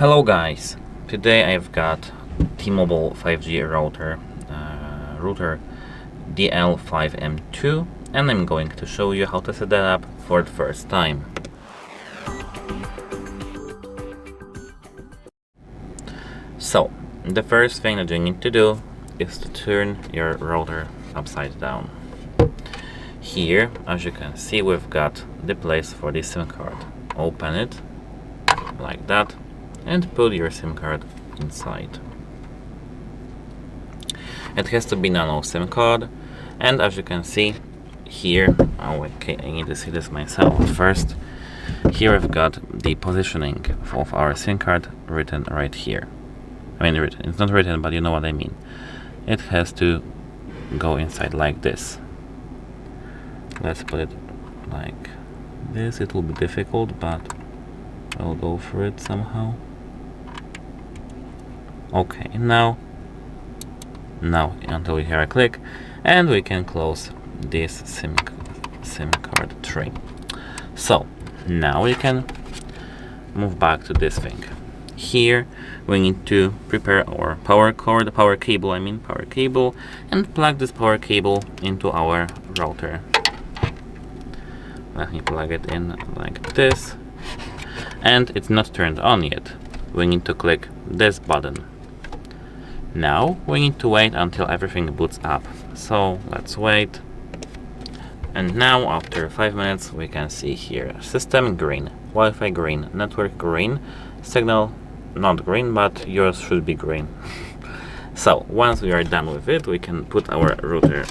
Hello guys, today I've got T-Mobile 5G router, Router DL5M2, and I'm going to show you how to set that up for the first time. So, the first thing that you need to do is to turn your router upside down. Here, as you can see, we've got the place for the SIM card. Open it like that and put your SIM card inside. It has to be nano SIM card, and as you can see here, okay, I need to see this myself first. Here I've got the positioning of our SIM card written right here. I mean, it's not written, but you know what I mean. It has to go inside like this. Let's put it like this. It will be difficult, but I'll go for it somehow. Okay, now until we hear a click, and we can close this SIM card tray. So now we can move back to this thing. Here we need to prepare our power cable, and plug this power cable into our router. Let me plug it in like this, and it's not turned on yet. We need to click this button. Now we need to wait until everything boots up, so let's wait. And now after 5 minutes we can see here system green, Wi-Fi green, network green, signal not green, but yours should be green. So once we are done with it, we can put our router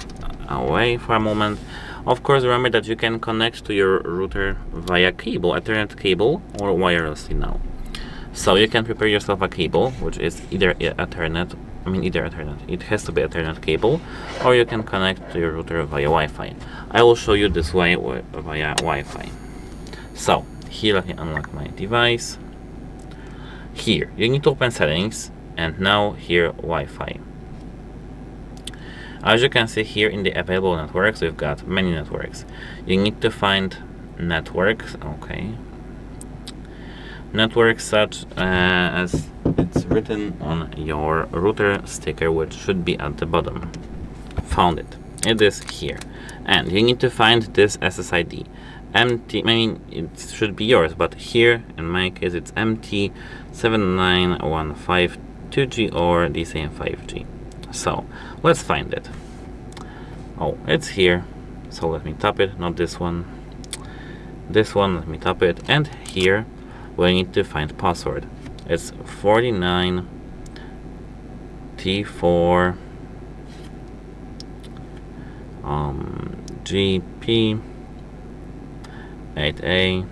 away for a moment. Of course, remember that you can connect to your router via cable, Ethernet cable, or wirelessly now. So you can prepare yourself a cable, which is either Ethernet, it has to be Ethernet cable, or you can connect to your router via Wi-Fi. I will show you this way via Wi-Fi. So here, let me unlock my device. Here, you need to open settings, and now here Wi-Fi. As you can see here in the available networks, we've got many networks. You need to find networks, okay. Networks such as it's written on your router sticker, which should be at the bottom. Found it. It is here. And you need to find this SSID. It should be yours, but here in my case it's MT79152G or the same 5G. So let's find it. Oh, it's here. So let me tap it, not this one. This one, let me tap it, and here we need to find password. It's 49T4 GP 8A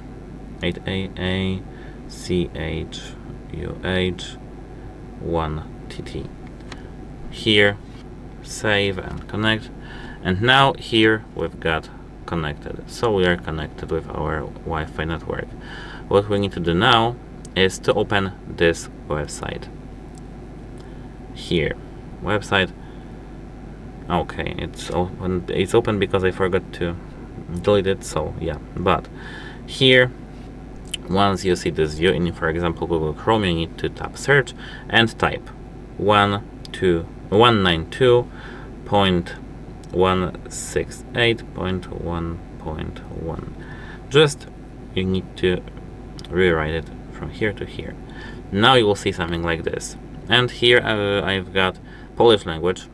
8AA CHUH 1TT. Here, save and connect, and now here we've got connected. So we are connected with our Wi-Fi network. What we need to do now is to open this website. Here, website. Okay, it's open because I forgot to delete it, so yeah. But here, once you see this view in, for example, Google Chrome, you need to tap search and type 192.168.1.1. Just you need to rewrite it from here to here. Now you will see something like this, and here I've got Polish language.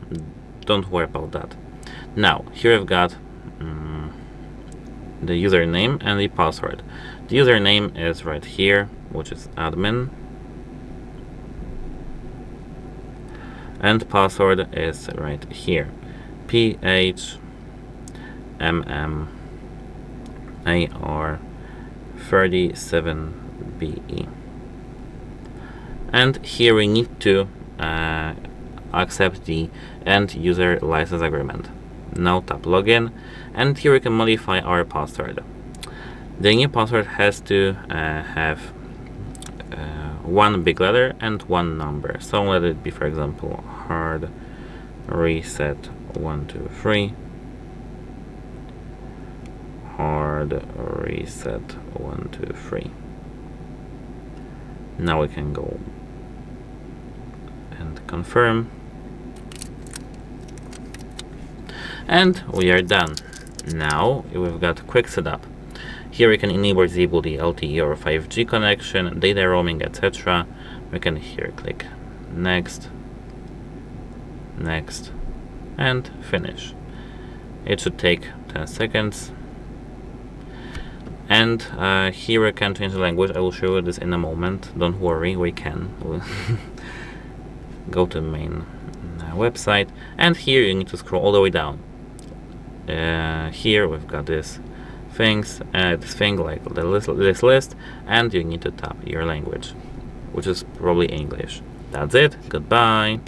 Don't worry about that. Now here I've got the username and the password. The username is right here, which is admin, and password is right here, PHMMAR37BE. And here we need to accept the end user license agreement. Now tap login, and here we can modify our password. The new password has to have one big letter and one number. So let it be, for example, HardReset.123. HardReset.123. Now we can go and confirm, and we are done. Now we've got quick setup. Here we can enable or disable the LTE or 5G connection, data roaming, etc. We can here click next, next, and finish. It should take 10 seconds. And here we can change the language. I will show you this in a moment. Don't worry, we can. We'll go to the main website, and here you need to scroll all the way down. Here we've got this thing like this list, and you need to tap your language, which is probably English. That's it. Goodbye.